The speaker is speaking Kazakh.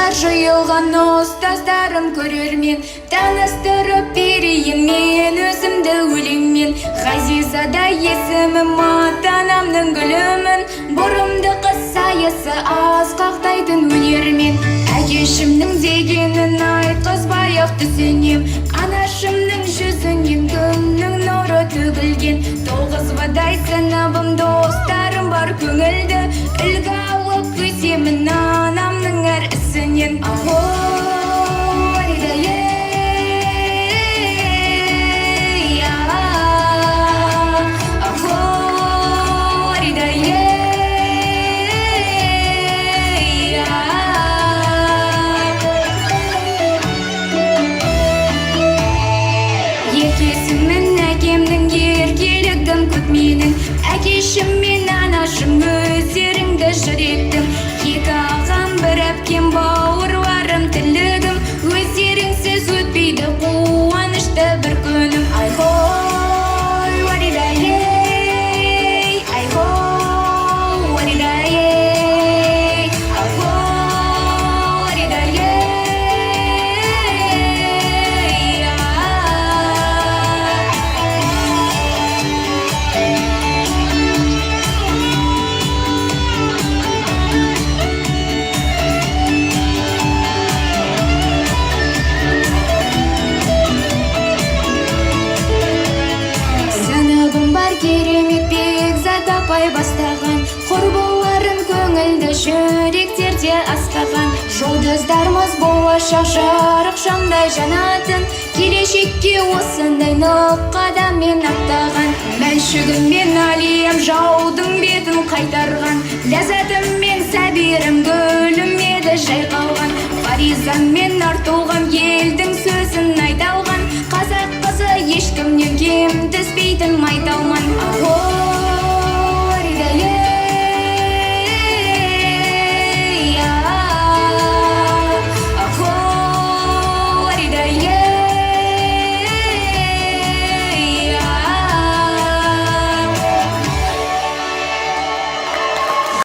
Жастар жиылған ұстаздарым көрермен, таныстырып берейін мен өзімді өлеңмен. Ғазизада есімім, ата-анамның гүлімін, бұрымды қыз саясы асқақтайтын өнермен. Әкешімнің дегенін айтқызбай-ақ түсінем, анашымның жүзінен күннің нұры төгілген. 9-дай сыныбым, достарым бар көңілді, үлгі алып өсемін анамның әр ісінен. Екесімін әкемнің еркелігім көп менің, әкешім мен анашым өздеріңді жүректім. Екі ағам бір әпкем, бауырларым тірлігім, өздеріңсіз өтпейді қуанышты бір күнім. Айхой, уаридай-ей, айхой, уаридай-ей, айхой, уаридай-ей. Керемет бекзат апай бастаған, құрбыларым көңілді жүректерде астаған. Жұлдыздарымыз болашақ жарық шамдай жанатын, келешекке осындай нық қадаммен аттаған. Мәншүгім мен Алиям жаудың бетін қайтарған, ләззатым мен Сәбирім гүлім еді жайқалған. Фаризам мен Артуғам елдің сөзін айталған.